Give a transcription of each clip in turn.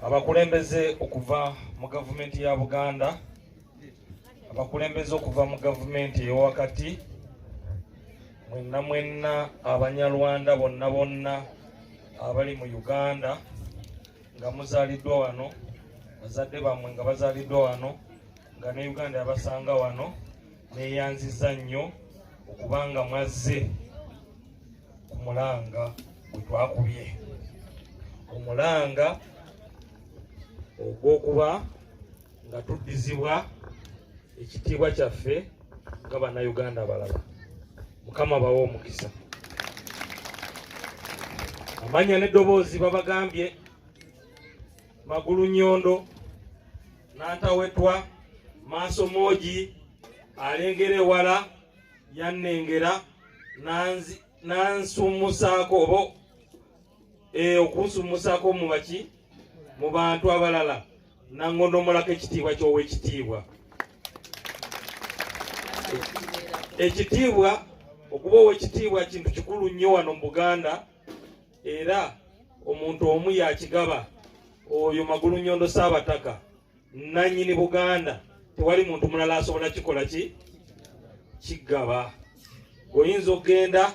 abakulembeze okuva mu gavumenti ya Buganda, abakulembeze okuva mu gavumenti ey'owakati, mwenna Abanyarwanda bonna abali mu Uganda nga muzaaliddwa wano, bazadde bammwe nga bazaaliddwa wano, nga ne Uganda yabasanga wano, neeyanziza nnyo okubanga mwazze ku mulanga gwe twakubye, omulanga ogw'okuba nga tuddizibwa ekitiibwa kyaffe nga bannayuganda abalala. Mukama bawe omukisa. Amanya n'eddoboozi babagambye Magulu Nyondo, Nantawetwa, Maaso Moogi, alengera ewala, yannengera, nansumusaako oba okunsumusaako mu baki mu bantu abalala, nangondomolako ekitiibwa ky'owekitiibwa. Ekitiibwa, okuba owekitiibwa kintu kikulu nnyo wano mu Buganda, era omuntu omu yakigaba, oyo Magulu Nyondo Ssaabataka, nannyini Buganda, tewali muntu mulala asobola kikola kigaba. Oyinza okgenda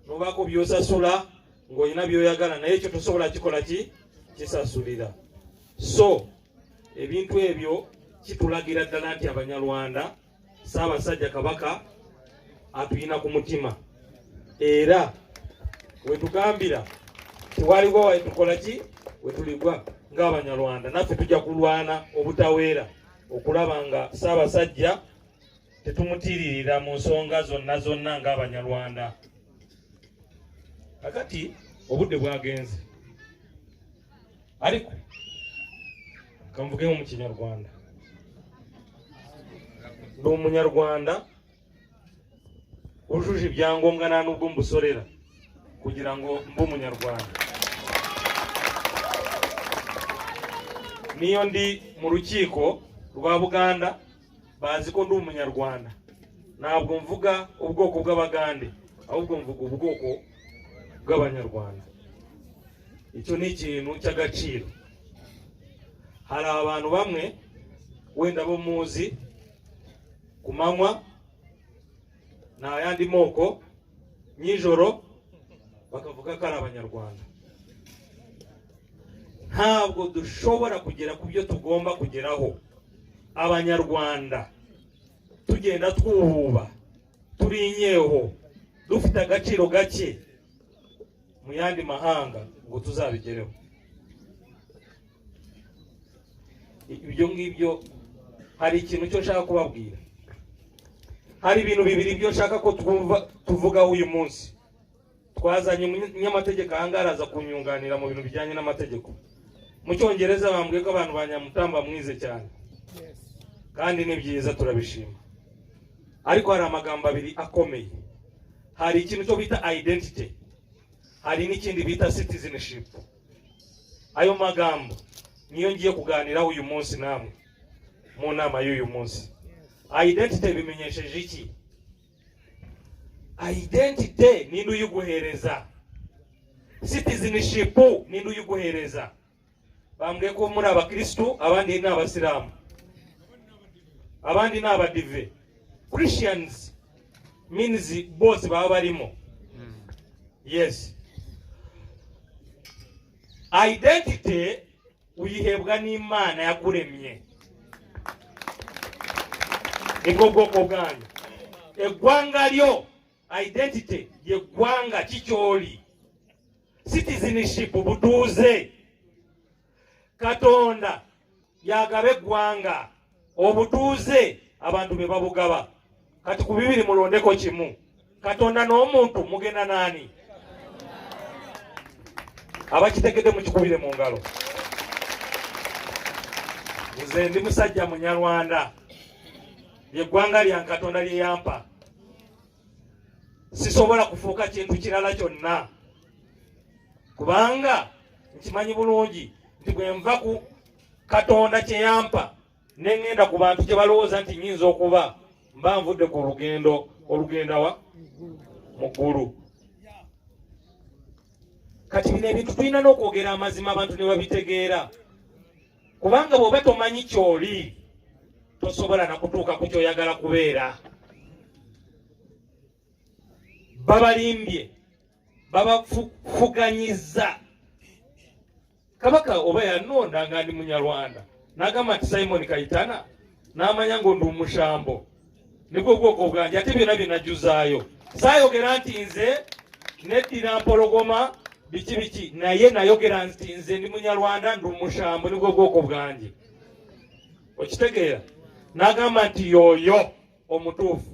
n'obaako by'osasula ng'olina by'oyagala, naye ekyo tosobola kikola kisasulira. So ebintu ebyo kitulagira ddala nti Abanyarwanda Ssaabasajja Kabaka atuyina ku mutima, era wetugambira tewaliwo wetukola wetuligwa ng'Abanyarwanda, naffe tujja kulwana obutaweera okulaba nga Ssaabasajja tetumutiririra mu nsonga zonna ng'Abanyarwanda. Kakati obudde bwagenze, ariko kanvugemu mu Kinyarwanda. Ndi Omunyarwanda ujuje ibyangombwa nta n'ubwo mbusorera kugira ngo mbe Umunyarwanda. Niyo ndi mu rukiiko rwa Buganda bazi ko ndi Umunyarwanda, ntabwo mvuga ubwoko bw'Abagande, ahubwo mvuga ubwoko bw'Abanyarwanda. Icyo ni ikintu cy'agaciro. Hari abantu bamwe wenda bo muzi ku manywa n'ayandi moko, nijoro bakavuga ko ari Abanyarwanda. Ntabwo dushobora kugera ku byo tugomba kugeraho Abanyarwanda tugenda twububa, turi inyeho, dufite agaciro gake mu yandi mahanga ngo tuzabigereho. Ibyo ngibyo hari ikintu cyo nshaka kubabwira. Hari ibintu bibiri byo nshaka ko tuvugaho uyu munsi. Twazanye umunyamategeko ahangaha araza kunyunganira mu bintu bijyanye n'amategeko. Mu Cyongereza bambwiye ko abantu ba Nyamutamba mwize cyane, kandi ni byiza, turabishima. Ariko hari amagambo abiri akomeye. Hari ikintu cyo bita identity, hari n'ikindi bita citizenship. Ayo magambo niyo ngiye kuganiraho uyu munsi namwe mu nama y'uyu munsi. Identity bimenyesheje iki? Identity ninde uyiguhereza? Citizenship ninde uyiguhereza? Bambwiye ko muri Abakristo, abandi ni Abasilamu, abandi ni Abadive. Christians means bose baba barimo. Yes. Identity uyihebwa n'Imana yakuremye. Nibwo bwoko bwanyu. Eggwanga lyo identity yeggwanga kikyoli. Citizenship butuuze. Katonda yagabe eggwanga obutuuze abantu be babugaba kati ku bibiri mulondeko kimu Katonda n'omuntu mugenda nani abakitegedde mukikubire mu ngalo nze ndi musajja munyarwanda yeggwanga lya Katonda lye yampa sisobola kufuuka kintu kirala kyonna kubanga nkimanyi bulungi nti bwe nva ku Katonda kye yampa nengenda ku bantu kye balowooza nti nyinza okuba mba nvudde ku olugenda wa muggulu kati bino ebintu tulina n'okwogera amazima abantu ne babitegeera kubanga bw'oba tomanyi kyoli tosobola nakutuuka ku kyoyagala kubeera babalimbye babafuganyiza kabaka oba yanonda nga ndi munyarwanda n'agamba nti Simon Kayitana n'amanya ngo ndi omushambo nibwo bwoko bwange ate byonna bye najjuzaayo saayogera nti nze neddira mpologoma biki naye nayogera nti nze ndi munyarwanda ndi omushambo nibwo bwoko bwange okitegeera n'agamba nti yoyo omutuufu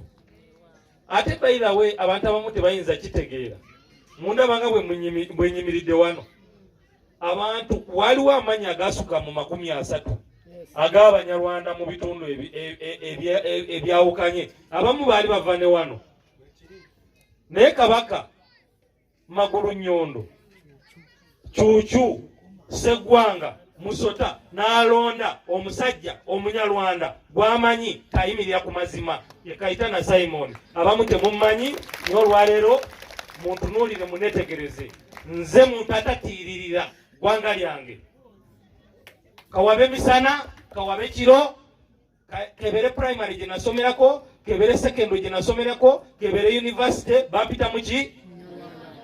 ate bayirawe abantu abamu tebayinza kitegeera mundabanga bwe nyimiridde wano abantu waliwo amanya agasuka mu 30 ag'abanyarwanda mu bitundu ebyawukanye abamu baali bava ne wano naye kabaka Magulu Nyondo Cuucu Sseggwanga Musota n'alonda omusajja omunyarwanda gwamanyi tayimirira ku mazima ye Kayitana Simon abamu temumanyi n'olwaleero muntunuulire munetegereze nze muntu atatiiririra gwanga lyange kawabe misana kawabe kiro kebere primary gye nasomerako kebere secondary gye nasomerako kebere university bampita muki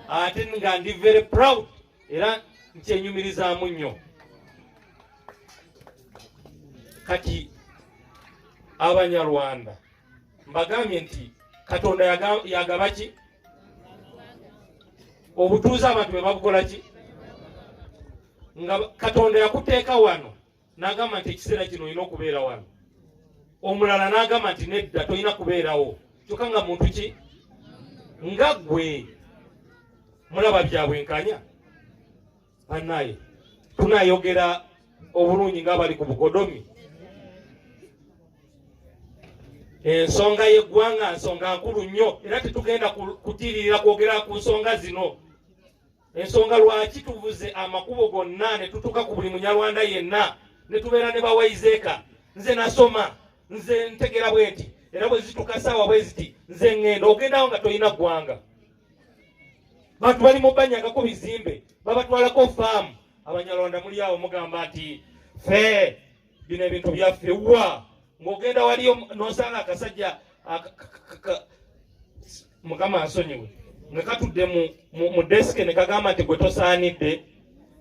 ate nga ndi very proud era nkyenyumirizaamu nnyo kati abanyarwanda mbagambye nti Katonda yagaba ki obutuuze abantu be babukola ki nga Katonda yakuteeka wano n'agamba nti ekiseera kino olina okubeera wano omulala n'agamba nti nedda tolina kubeerawo kyokka nga muntu ki nga ggwe mulaba byabwenkanya bannaye tunayogera obulungi ng'abali ku bukodomi ensonga y'eggwanga nsonga nkulu nnyo era tetugenda kutiririra kwogera ku nsonga zino ensonga lwaki tuvuze amakubo gonna ne tutuuka ku buli munyarwanda yenna ne tubeera ne bawayizeeka nze nasoma nze ntegera bwe nti era bwe zituuka ssaawa bwe ziti nze ŋŋenda ogendawo nga tolina ggwanga bantu bali mu banyagako bizimbe babatwalako faamu abanyarwanda muli awo mugamba nti fe bino ebintu byaffe wa ng'ogenda waliyo n'osanga akasajja mukama asonyiwe nga katudde mu desike ne kagamba nti gwe tosaanidde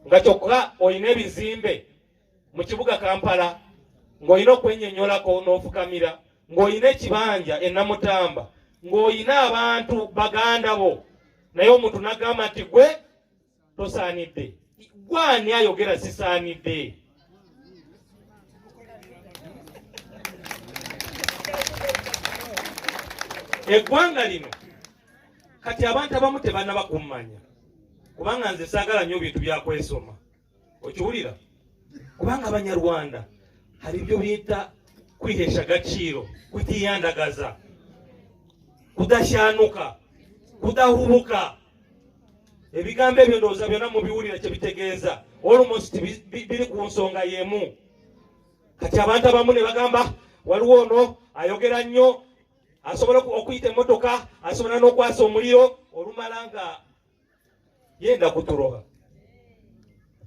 nga kyokka olina ebizimbe mu kibuga Kampala ng'olina okwennyonnyolako n'ofukamira ng'olina ekibanja e Namutamba ng'olina abantu baganda bo naye omuntu n'agamba nti gwe tosaanidde gwani ayogera sisaanidde eggwanga lino kati abantu abamu tebanaba kummanya kubanga nze saagala nnyo bintu byakwesoma okiwulira kubanga abanyarwanda hari byo biyita kwihesha agaciro kutiyandagaza kudashyanuka kudahubuka ebigambo ebyo ndowooza byonna mubiwulira kye bitegeeza almost biri ku nsonga y'emu kati abantu abamu ne bagamba waliwo ono ayogera nnyo asobola okuyita emmotoka asobola n'okwasa omuliro olumala nga yenda kutuloba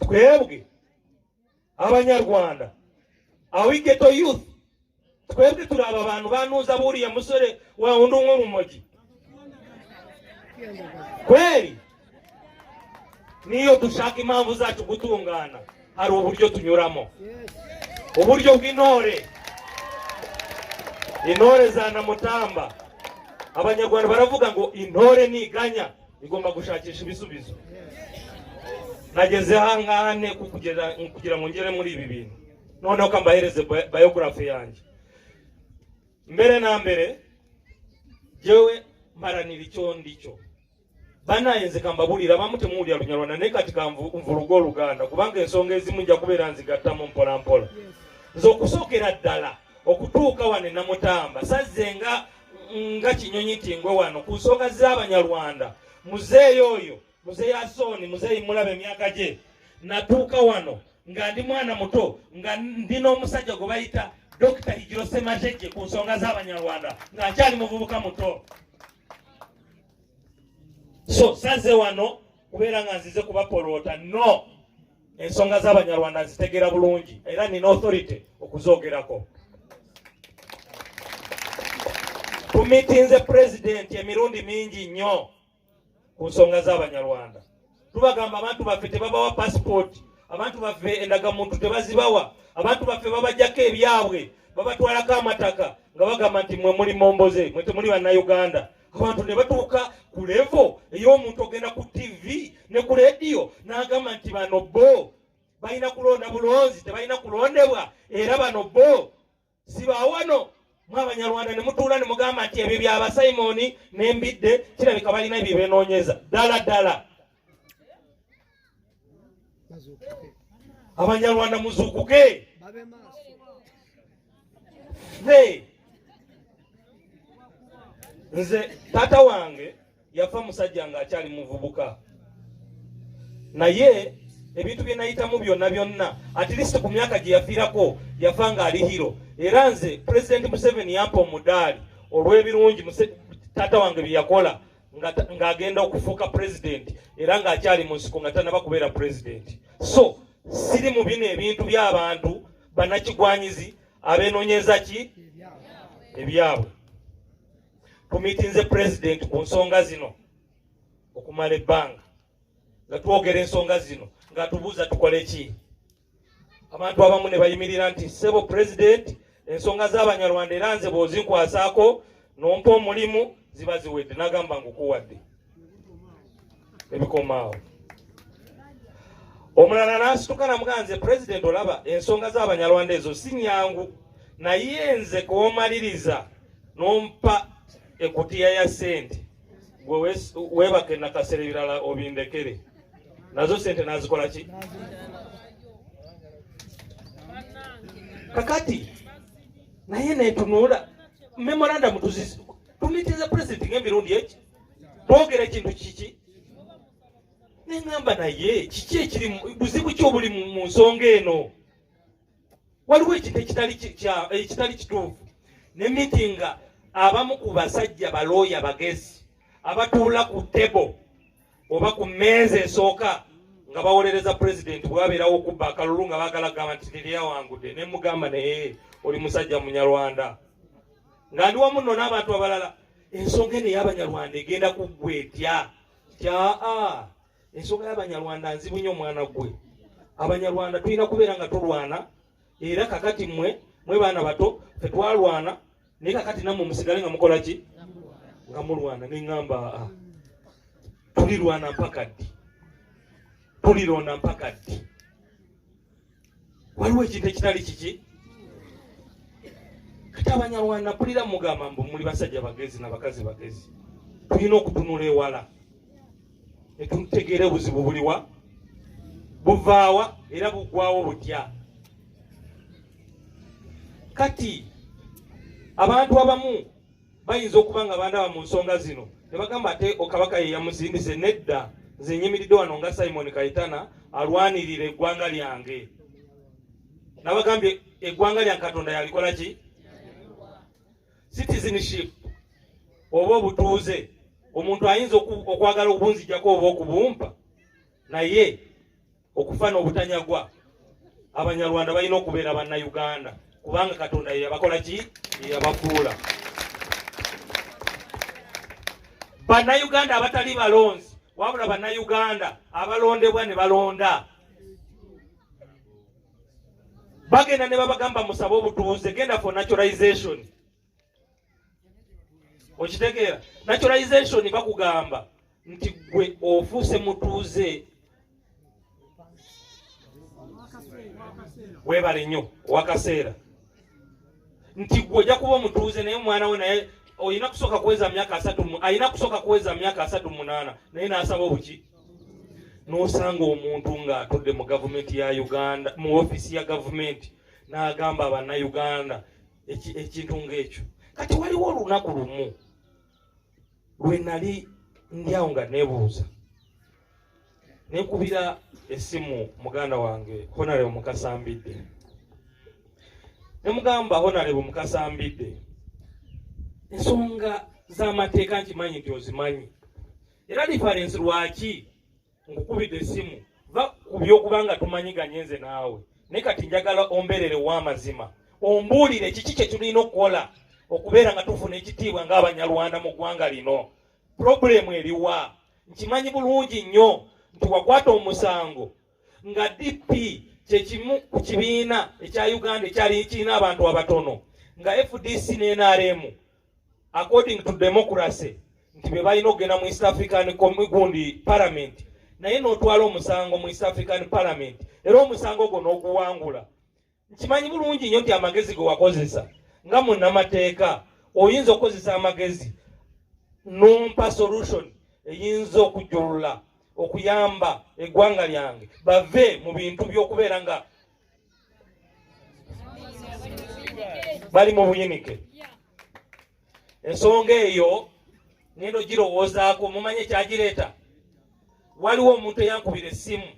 twebwe abanyarwanda awigeto youth twebwe tulaba abantu banuuza buuliya musore wawundi umwe rumogi kweli niyo dushaka impamvu zacu gutungana hari uburyo tunyuramo uburyo bw'intore intore za Namutamba abanyarwanda baravuga ngo intore niganya igomba gushakisha ibisubizo nageze hangane kugira ngo ngere muri ibi bintu noneho kambahereze biography yanjye mbere na mbere jewe maranira icyo ndicho banayenze kambabulira bamute muulira Lunyarwanda ne kati kamvurugo Luganda kubanga ensonga ezimu nja kubeera nzigatta mu mpola mpola nzo kusokera ddala okutuuka wane na Mutamba sazenga nga kinyonyi tingwe wano ku nsonga z'Abanyarwanda muzeeyo oyo muzeeyi Asoni muzeeyi Mulabe emyaka gye natuuka wano nga ndi mwana muto nga ndina omusajja gwe bayita Dr. Hijiro Ssemajjege ku nsonga z'Abanyarwanda nga nkyali muvubuka muto. So saze wano kubeera nga nzize kubapolota no ensonga z'Abanyarwanda nzitegeera bulungi era nina authority okuzoogerako. Tumitinze president emirundi mingi nnyo ku nsonga z'Abanyarwanda. Tubagamba abantu baffe tebabawa passport, abantu baffe endagamuntu tebazibawa, abantu baffe babajjako ebyabwe babatwalako amataka nga bagamba nti mwe muli Momboze mwe temuli Bannayuganda. Abantu ne batuuka ku levo ey'omuntu ogenda ku TV ne ku radio n'agamba nti bano bo balina kulonda bulonzi tebalina kulondebwa era bano bo si baawano. Mwe Abanyarwanda ne mutuula ne mugamba nti ebyo byaba Simoni n'embidde kirabika balina ebyo beenoonyeza ddala ddala. Abanyarwanda muzuukuke nze taata wange yafa musajja nga akyali muvubuka naye ebintu bye nayitamu byonna at least ku myaka gye yafiirako yafa nga ali hero era nze President Museveni yampa omudaali olw'ebirungi taata wange bye yakola ng'agenda okufuuka president era ng'akyali mu nsiko nga tanaba kubeera president. So siri mu bino ebintu by'abantu bannakigwanyizi abeenoonyeza ki ebyabwe. Tumitinze president ku nsonga zino okumala ebbanga nga twogera ensonga zino nga tubuuza tukole ki. Abantu abamu ne bayimirira nti sebo president ensonga z'Abanyarwanda era nze bw'ozinkwasaako nompa omulimu ziba ziwedde. Nagamba ngukuwadde ebikomaawo. Omulala n'asituka namuganze president olaba ensonga z'Abanyarwanda ezo si nyangu naye nze k'omaliriza nompa ekutiya ya sente gwe weebake nakasera ebirala obindekere nazo sente nazikola ki. Kakati naye netunuula memorandum tumitiza president ng'emirundi eki twogera ekintu kiki neŋŋamba naye kiki ekiri buzibu ki obuli mu nsonga eno. Waliwo ekintu ekitali kituufu ne mitinga abamu ku basajja balooya bagezi abatuula ku tebo oba ku mmeeza esooka nga bawolereza president bwabeerawo okubba akalulu nga baagala gamba nti teryawangudde ne mugamba naye oli musajja Munyarwanda nga ndi wamu nno n'abantu abalala ensonga eno ey'Abanyarwanda egenda kuggwa etya tyaa ensonga y'Abanyarwanda nzibu nnyo omwana gwe. Abanyarwanda tulina kubeera nga tulwana era kakati mwe baana bato fe twalwana naye kakati nammwe musigale nga mukola ki nga mulwana. Neŋŋamba tulirwana mpaka ddi tulironda mpaka ddi. Waliwo ekintu ekitali kiki kati Abanyarwanda mpulira mugamba mbu muli basajja bagezi n'abakazi bagezi tulina okutunula ewala ne tutegeere obuzibu buliwa buvaawa era buggwawo butya. Kati abantu abamu bayinza okuba nga bandaba mu nsonga zino ne bagamba ate Kabaka ye yamusindise. Nedda nze nyimiridde wano nga Simon Kayitana alwanirira eggwanga lyange. Nabagambye eggwanga lya Katonda yalikola ki? Citizenship oba obutuuze. Omuntu ayinza okwagala obunzijjako oba okubumpa naye okufa n'obutanyagwa. Abanyarwanda balina okubeera Bannayuganda kubanga Katonda ye yabakola ki? Ye yabafuula. Bannayuganda abatali balonzi wabula Bannayuganda abalondebwa ne balonda. Bagenda ne babagamba musabe obutuuze genda for naturalization. Okitegeera naturalization bakugamba nti gwe ofuuse mutuuze webale nnyo wakaseera nti gwoja kuba mutuuze naye mwana we naye oyina kusooka kuweza myaka 3 ayina kusooka kuweza myaka 38 naye n'asaba obuki n'osanga omuntu ng'atudde mu gavumenti ya Uganda mu ofisi ya gavumenti n'agamba abannayuganda ekintu ng'ekyo. Kati waliwo olunaku lumu lwe nali ndyawo nga neebuuza nenkubira essimu muganda wange Honorable Mukasambidde ne mugamba Honorable Mukasambidde ensonga z'amateeka nkimanyi nti ozimanyi era difference lwaki nkukubidde essimu va ku by'okubanga tumanyiganye nze naawe naye kati njagala ombeerere w'amazima ombuulire kiki kye tulina okukola okubeera nga tufuna ekitiibwa ng'Abanyarwanda mu ggwanga lino. Problemu eriwa nkimanyi bulungi nnyo nti wakwata omusango nga DP kyekimu ku kibiina ekya Uganda ekyali kirina abantu abatono nga FDC ne NRM according to democracy nti be balina okugenda mu East African gundi Parliament naye n'otwala omusango mu East African Parliament era omusango gwo n'oguwangula. Nkimanyi bulungi nnyo nti amagezi ge wakozesa nga munnamateeka oyinza okukozesa amagezi nompa solution eyinza okujulula okuyamba eggwanga lyange bave mu bintu by'okubeera nga bali mu buyinike. Ensonga eyo ngendo girowoozaako mumanye ekyagireeta. Waliwo omuntu eyankubira essimu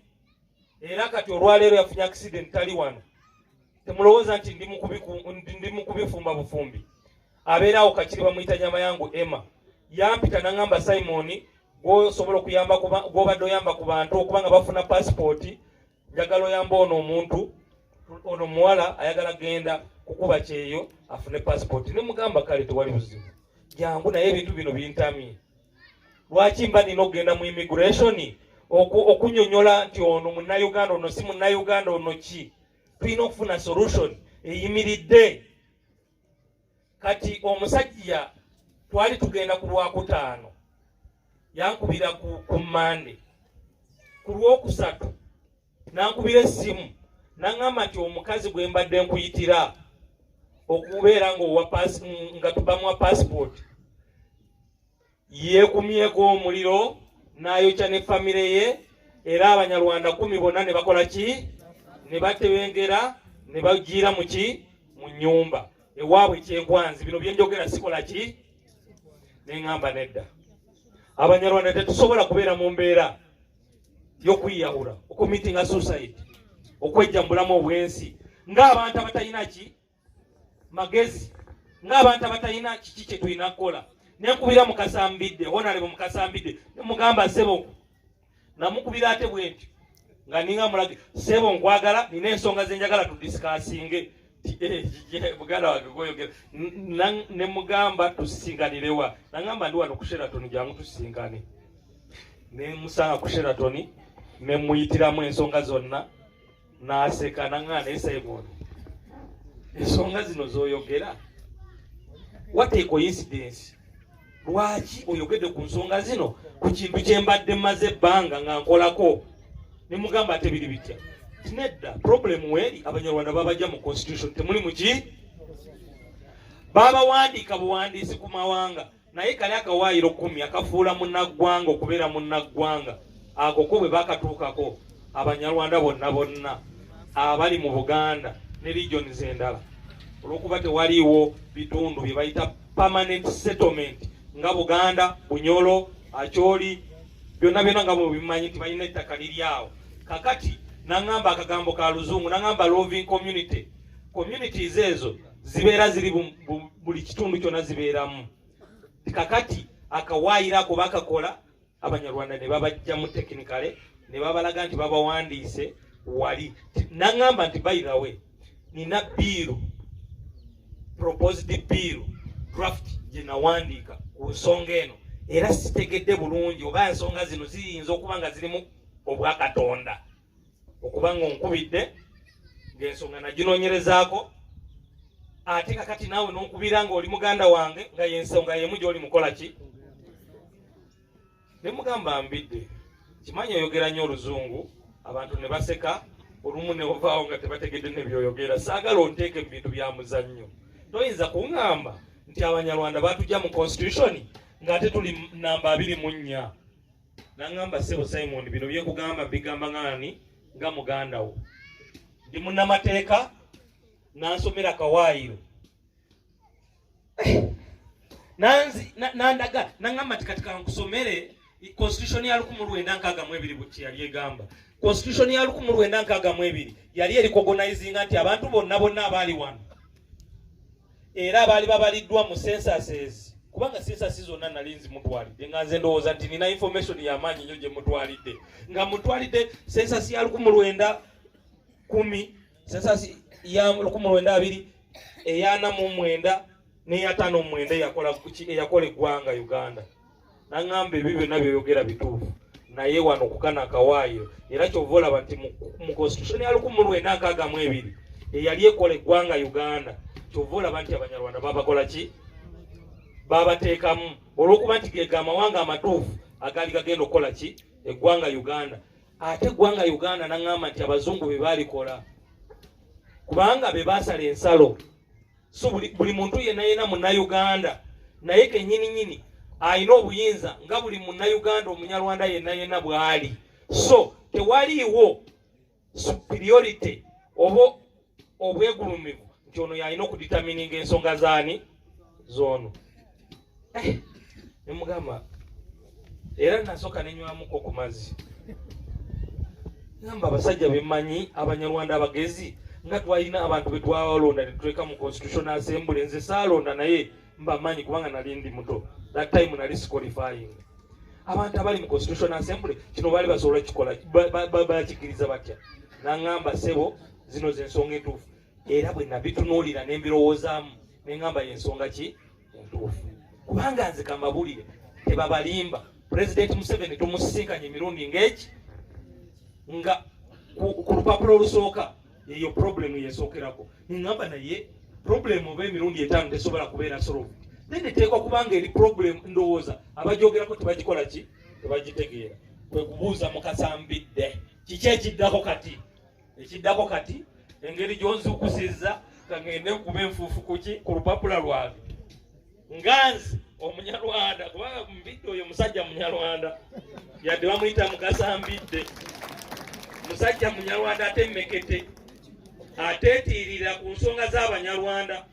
era kati olwaleero yafunye accident tali wano. Temulowooza nti ndi mu kubifumba bufumbi. Abeeraawo kakiri bamuyita nyama yangu Emma. Yampita n'angamba Simon gwosobola okuyamba gw'obadde oyamba ku bantu okubanga bafuna passport njagala oyamba ono omuntu ono muwala ayagala genda kukuba kyeyo afune passport. Ne mugamba kale tewali buzibu jangu naye ebintu bino bintamye. Lwaki mba nina okugenda mu immigration okunyonyola nti ono munnayuganda ono si munnayuganda ono ki. Tulina okufuna solution eyimiridde. Kati omusajja twali tugenda ku Lwakutaano yankubira ku Mande ku Lwokusatu nankubira essimu n'angamba nti omukazi gwe mbadde nkuyitira okubeera nga tubamuwa passport yeekumyeko omuliro n'ayokya ne famire ye era Abanyarwanda 10 bonna ne bakola ki ne batebengera ne bagiira mu nnyumba ewaabwe Kyenkwanzi. Bino bye njogera sikola ki neŋŋamba nedda. Abanyarwanda tetusobola kubeera mu mbeera y'okwiyawula okumitinga suicide okwejja mu bulamu obwensi ng'abantu abatalina ki magezi ng'abantu abatalina kiki kye tulina kukola. Nenkubira Mukasambidde Honorable Mukasambidde nemugamba Sebo namukubira ate bwenti nga ninga mulage Sebo nkwagala nina ensonga zenjagala tudisikasinge buganda wange goyogera ne mugamba tusisinganirewa nangamba ndi wano ku Sheraton jangu tusisinkane ne musanga ku Sheraton ne muyitiramu ensonga zonna n'aseka nangana Simon ensonga zino zoyogera what a coincidence. Lwaki oyogedde ku nsonga zino ku kintu kye mbadde maze ebbanga nga nkolako ne mugamba ate biri bitya. Nedda problem weri Abanyarwanda babajja mu constitution temuli muki baba wandika buwandiisi ku mawanga naye kale akawaayiro 10 akafuula munnaggwanga okubeera munnaggwanga ako ko bwe bakatuukako Abanyarwanda bonna abali mu Buganda ne regions endala olwokuba tewaliiwo bitundu bye bayita permanent settlement nga Buganda Bunyolo Acholi byonna nga mubimanyi nti balina ettaka liryawo. Kakati nangamba akagambo ka Luzungu nangamba loving communities ezo zibeera ziri buli kitundu kyonna zibeeramu. Kakati akawaayira ako bakakola Abanyarwanda ne babajja mu technically ne babalaga nti babawandiise wali nangamba nti by the way nina bill proposed bill draft gye nawandiika ku nsonga eno era sitegedde bulungi oba ensonga zino ziyinza okuba nga zirimu obwakatonda okuba nga onkubidde ng'ensonga naginoonyerezaako ate kakati naawe n'onkubira nga oli muganda wange nga y'ensonga yemu gy'oli mukola ki. Ne mugamba mbidde kimanyi oyogera nnyo Oluzungu abantu ne baseka olumu ne ovaawo nga tebategedde ne byoyogera saagala onteeke mu bintu bya muzannyo toyinza kuŋŋamba nti abanyarwanda batujja mu constitution ng'ate tuli namba 24. Naŋŋamba Ssebo Simon, bino byekugamba bigamba ngani nga muganda wo. Ndi munnamateeka nansomera Kawaayiro. Nandaga naŋŋamba nti kati kankusomere constitution ya 1962 bwe yali egamba. Constitution ya 1962 yali erikogonaizinga nti abantu bonna abaali wano era abaali babaliddwa mu censuses, kubanga census zonna nali nzimutwalidde nga nze ndowooza nti nina information y'amaanyi nnyo gye mutwalidde, nga mutwalidde census ya 1910, census ya 1920, eya 49 n'eya 59 eyakola eggwanga Uganda. Naŋŋamba ebyo byonna byeyogera bituufu, naye wano kukana Kawaayiro era kyova olaba nti mu constitution ya 1962 eyali ekola eggwanga Uganda, kyova olaba nti abanyarwanda babakola ki? Babateekamu, olw'okuba nti ge amawanga amatuufu agaali gagenda okukola ki? Eggwanga Uganda. Ate eggwanga Uganda naŋŋamba nti abazungu be baalikola, kubanga be baasala ensalo. So buli muntu yenna munnayuganda naye kennyini alina obuyinza nga buli munnayuganda omunyarwanda yenna bw'ali. So tewaliiwo superiority oba obwegulumivu nti ono yalina okuditamininga ensonga zaani z'ono. Ne mugamba era nasooka nenywamuko ku mazzi. Ngamba abasajja bemmanyi abanyarwanda abagezi nga twalina abantu be twalonda ne tuleka mu Constitutional Assembly. Nze saalonda naye mbamanyi kubanga nali ndi muto. That time nali qualifying. Abantu abali mu Constitutional Assembly kino baali basobola kikola bakikiriza batya. Naŋŋamba Ssebo, zino z'ensonga entuufu. Era bwe nabitunuulira ne mbirowoozaamu ne ŋŋamba y'ensonga ki entuufu. Kubanga nze kambabuulire tebabalimba. President Museveni tumusisinkanye emirundi ng'eki nga ku lupapula olusooka eyo problem yesookerako. Ngamba naye problem oba emirundi 5 tesobola kubeera solved. Then eteekwa kubanga eri problem ndowooza abagyogerako tebagikola ki? Tebagitegeera. Kwe kubuuza mu Kasambidde kiki ekiddako kati? Ekiddako kati engeri gy'onzuukusizza nga ngende kuba enfuufu kuki ku lupapula lwange. Nganzi omunyarwanda kubanga Mbidde oyo musajja munyarwanda yadde bamuyita mu Kasambidde. Musajja munyarwanda ate mmekete ateetiirira ku nsonga z'abanyarwanda.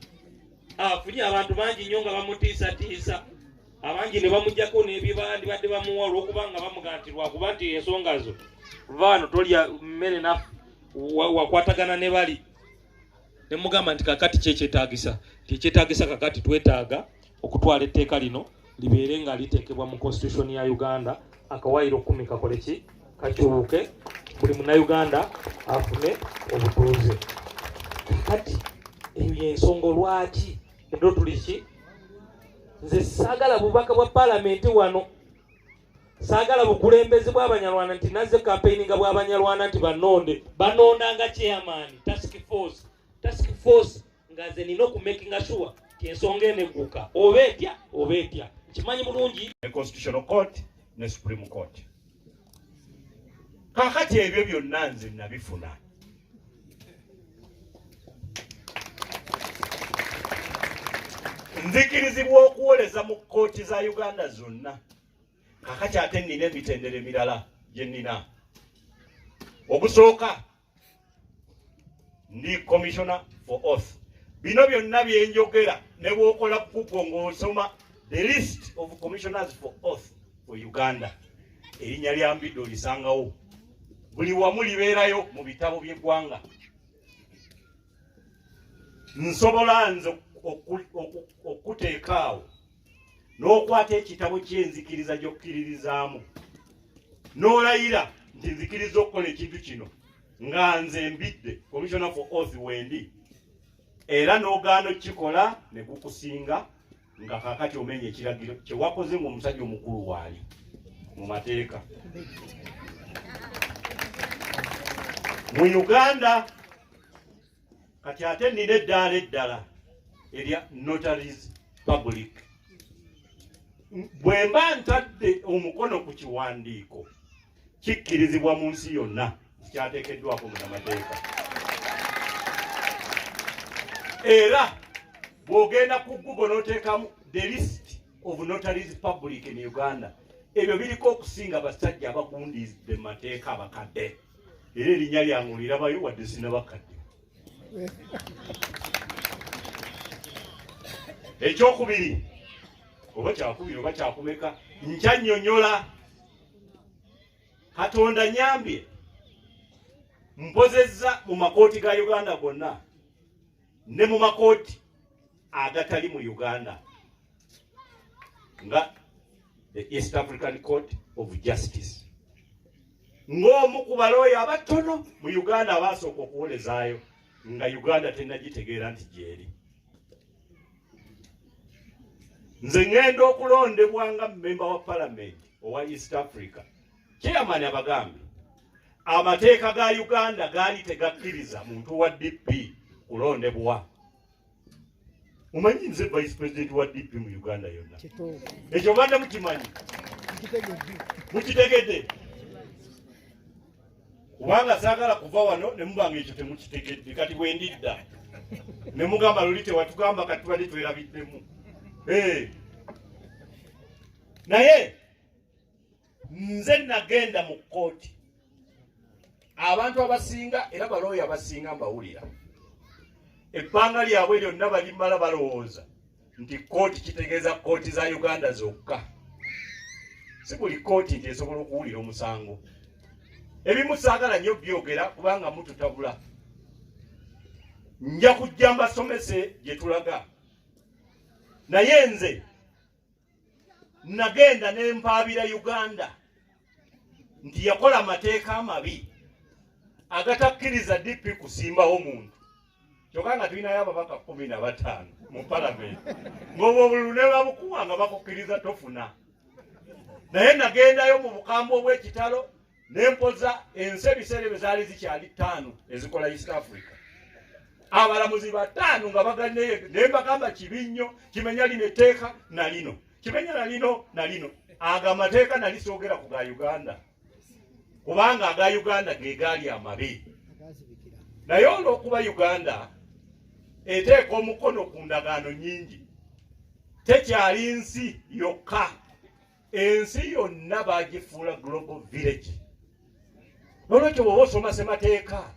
Afunye abantu bangi nnyo nga bamutiisatiisa, abangi ne bamugyako n'ebibandi badde bamuwa olw'okubanga bamugantirwa kuba nti ensonga zo vaano tolya mmere nafu wakwatagana ne bali. Ne mugamba nti kakati kyekyetaagisa tekyetaagisa kakati twetaaga okutwala etteeka lino libeere nga liteekebwa mu Constitution ya Uganda. Akawaayiro 10 kakole ki? Kakyuke, buli munnayuganda afune obutuuze. Kati eyo y'ensonga lwaki ndo tuli ki? Nze saagala bubaka bwa Parliament wano, saagala bukulembeze bw'abanyarwanda nti nazze campaigninga bw'abanyarwanda nti banondanga chairman task force nga nze nina okumakinga sure ti ensonga enegguka oba etya kimanyi bulungi Constitutional Court ne Supreme Court. Kakati ebyo byonna nze nabifuna. Nzikirizibwa okuwoleza mu kooti za Uganda zonna. Kakati ate nina emitendera emirala gye nina. Ogusooka ndi Commissioner for Oath. Bino byonna bye njogera ne bw'okola Google ng'osoma the list of commissioners for oath for Uganda. Erinnya lya Mbidde olisangawo. Buli wamu libeerayo mu bitabo by'eggwanga. Nsobola nze okuteekaawo n'okwata ekitabo ky'enzikiriza gy'okkiririzaamu n'olayira nti nzikiriza okukola ekintu kino nga nze Mbidde Commissioner for Oath wendi, era n'ogaana okukikola ne gukusinga nga kakati omenya ekiragiro kye wakoze ng'omusajja omukulu waali mu mateeka. Mu Uganda kati ate nina eddaala eddala erya notaries public. Bwe mba ntadde omukono ku kiwandiiko kikkirizibwa mu nsi yonna, kyateekeddwako munnamateeka. Era bw'ogenda ku Google n'oteekamu the list of notaries public in Uganda, ebyo biriko okusinga basajja abagundizidde mateeka abakadde, era erinnya lyange lirabayo wadde sinabakadde. Ekyokubiri oba kyakubiri oba kyakumeka, nkyannyonnyola Katonda nyambye mpozezza mu makooti ga Uganda gonna ne mu makooti agatali mu Uganda nga the East African Court of Justice, ng'omu ku balooya abatono mu Uganda abasooka okuwolezaayo nga Uganda tennagitegeera nti gyeri. Nze ngenda okulondebwa nga member wa Parliament owa East Africa. Chairman abagambye amateeka ga Uganda gaali tegakkiriza muntu wa DP kulondebwa. Mumanyi nze Vice President wa DP mu Uganda yonna. Ekyo banda mukimanyi. Mukitegedde. Kubanga saagala kuva wano ne mubanga ekyo temukitegedde kati bwendidda. Ne mugamba luli tewatugamba kati tubadde twerabiddemu. Naye nze nagenda mu kkooti. Abantu abasinga era balooya abasinga mbawulira. Ebbanga lyabwe lyonna balimala balowooza nti kkooti kitegeeza kkooti za Uganda zokka. Si buli kkooti nti esobola okuwulira omusango. Ebimu saagala nnyo byogera kubanga mututabula. Nja kujja mbasomese gye tulaga. Naye nze nagenda ne mpaabira Uganda nti yakola amateeka amabi agatakkiriza DP kusimbawo muntu. Kyokka nga tulinayo ababaka 15 mu Parliament. Ng'obwo obululu ne babukuwa nga bakukkiriza tofuna. Naye nagendayo mu bukambwe obw'ekitalo ne mpoza ensi ebiseera bye zaali zikyali 5 ezikola East Africa. Abalamuzi 5 nga baganneyo ne mbagamba kibi nnyo, kimenya lino etteeka na lino, kimenya na lino na lino. Aga amateeka nali soogera ku ga Uganda kubanga aga Uganda ge gaali amabi. Naye olw'okuba Uganda eteeka omukono ku ndagaano nnyingi, tekyali nsi yokka, ensi yonna baagifuula global village. Nolwekyo bw'oba osoma ssemateeka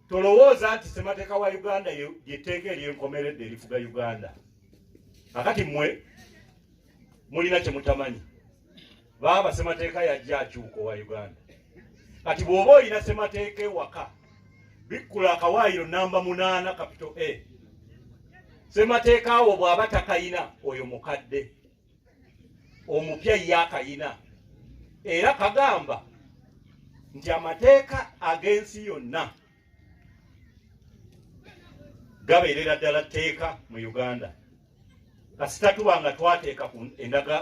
tolowooza nti ssemateeka wa Uganda yetteeka eryenkomeredde erifuga Uganda. Akati mmwe mulina kye mutamanyi, baaba ssemateeka yajja akyuka wa Uganda. Kati bw'oba olina ssemateeka ewaka, bikkula akawaayiro namba 8 capital A. Ssemateeka awo bw'aba takayina oyo mukadde, omupya ye akayina. Era kagamba nti amateeka ag'ensi yonna gabeerera ddala tteeka mu Uganda. Kasita tuba nga twateeka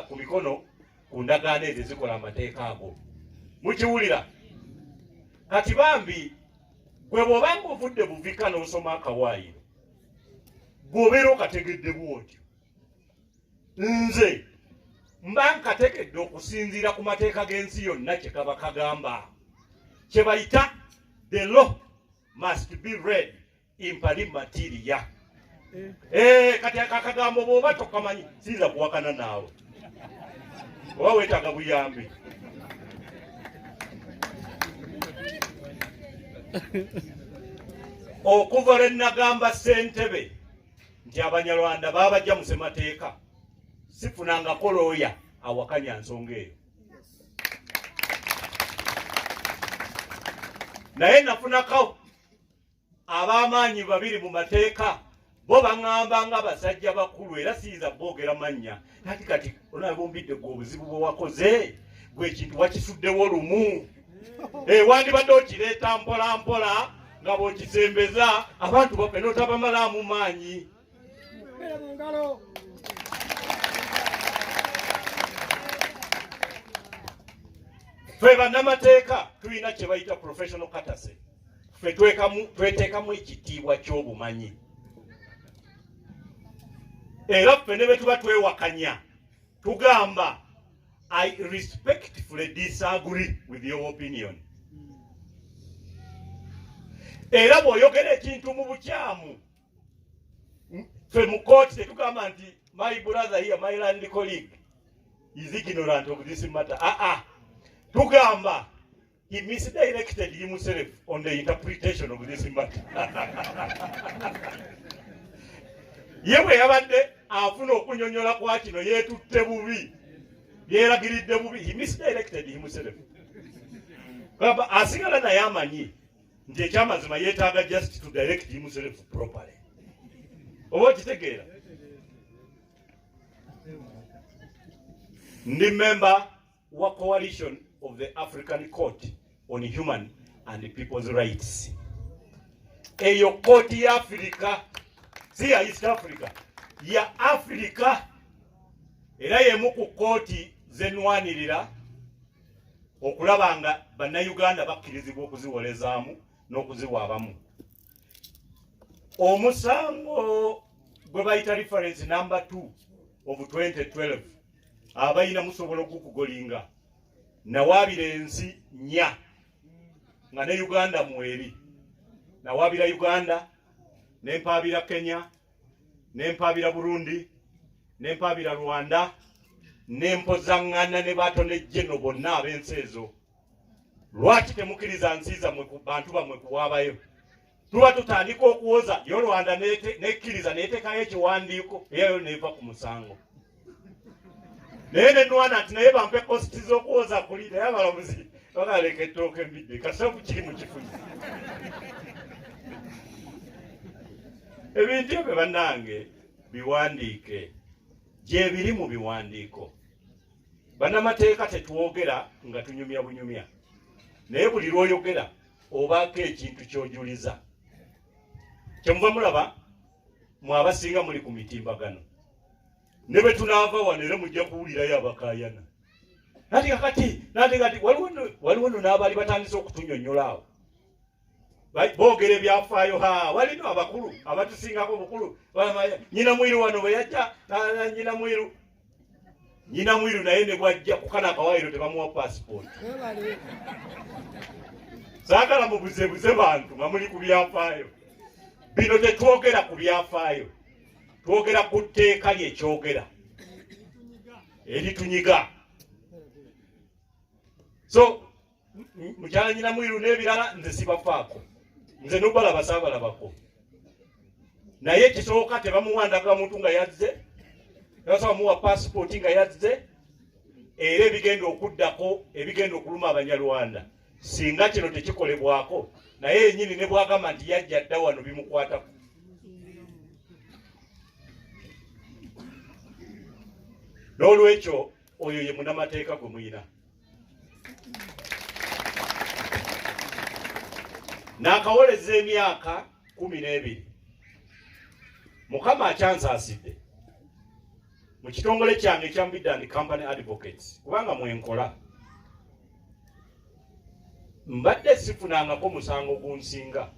ku mikono ku ndagaano ezo ezikola amateeka ago. Mukiwulira? Kati bambi gwe bw'oba ng'ovudde buvika n'osoma akawaayiro, gw'obeera okategedde bw'otyo. Nze mba nkategedde okusinziira ku mateeka g'ensi yonna kye kaba kagamba, kye bayita the law must be read in pari materia. Kati akagambo bw'oba tokamanyi siyinza kuwakana naawe oba weetaaga buyambi. Okuva lwe nagamba ssentebe nti Abanyarwanda baabajja mu ssemateeka, sifunangako looya awakanya nsonga eyo. Naye nafunako ab'amaanyi 2 mu mateeka, bo baŋŋamba nga basajja bakulu era siyinza boogera mannya. Kati onaabumbidde gwe obuzibu bwe wakoze gwe ekintu wakisuddewo lumu. Wandibadde okireeta mpola mpola nga bw'okisembeza abantu baffe n'otabamalaamu maanyi. Ffe bannamateeka tulina kye bayita professional courtesy. Ffe tweteekamu ekitiibwa ky'obumanyi. Era ffe ne bwe tuba twewakanya tugamba I respectfully disagree with your opinion. Era bw'oyogera ekintu mu bukyamu Fe mu court tetugamba nti my brother here, my land colleague is ignorant of this matter. Tugamba he misdirected himself on the interpretation of this matter. Yewe yabadde afuna okunyonyola kwa kino yeetutte bubi, yeeragiridde bubi, he misdirected himself. Kaba asigala naye amanyi nti ekyamazima yeetaaga just to direct himself properly. Oba okitegeera? Ndi member wa coalition of the African Court on Human and People's Rights. Eyo court ya Africa, si ya East Africa, ya Africa. Era yemu ku kooti zenwanirira okulaba nga bannayuganda bakkirizibwa okuziwolezaamu n'okuziwaabamu. Omusango gwe bayita reference number 2 of 2012 abayina musobola okukugolinga nawaabira ensi 4 nga ne Uganda mweri. Nawaabira Uganda, nempaabira Kenya, nempaabira Burundi, nempaabira Rwanda, nempozangana ne batonde jeno bonna ab'ensi ezo. Lwaki temukkiriza nsiza mwe ku bantu bamwe kuwaabayo? Tuba tutandika okuwoza yo Rwanda nekkiriza neteekayo ekiwandiiko eyo neva ku musango. Naye ne nwana ati naye bampe kositi z'okuwoza kuli naye abalamuzi bakaleka ettooka embidde kasavu kiri mu kifunyi. Ebintu ebyo bannange biwandiike gye biri mu biwandiiko. Bannamateeka tetwogera nga tunyumya bunyumya, naye buli lw'oyogera obaako ekintu ky'ojuliza. Kyemuva mulaba mwe abasinga muli ku mitimbagano, ne bwe tunaava wano era mujja kuwulirayo abakaayana. Nati kakati waliwo nno n'abaali batandise okutunyonnyola awo boogera ebyafaayo. Walino abakulu abatusingako obukulu. Nyina mwiru wano bwe yajja, nyina mwiru naye ne bwajja kukana akawaayiro tebamuwa passport. Saagala mubuzebuze bantu nga muli ku byafaayo. Bino tetwogera ku byafaayo, twogera ku tteeka lyekyogera eritunyiga. So mukyala nyina mwiru n'ebirala nze sibafaako, nze n'obalaba saabalabako. Naye kisooka tebamuwandaga muntu nga yazze, tebasobola muwa passport nga yazze, era ebigenda okuddako ebigenda okuluma Abanyarwanda singa kino tekikolebwako, naye yennyini ne bwagamba nti yajja dda wano bimukwatako. N'olwekyo oyo ye munnamateeka gwe muyina. Naakawoleza emyaka 12 Mukama akyansaasidde mu kitongole kyange ekya Bid and Company Advocates, kubanga mwenkola mbadde sifunangako musango gunsinga.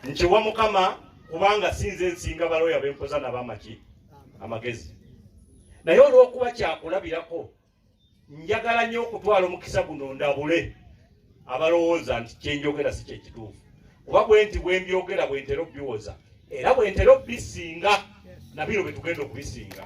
Nkiwa Mukama kubanga sinze nsinga balooya bempoza n'abamaki amagezi. Naye olw'okuba kyakulabirako njagala nnyo okutwala omukisa guno ndabule abalowooza nti kyenjogera si kyekituufu, kuba bwe nti bwe mbyogera bwe ntera okubiwoza era bwe ntera okubisinga na bino bwe tugenda okubisinga.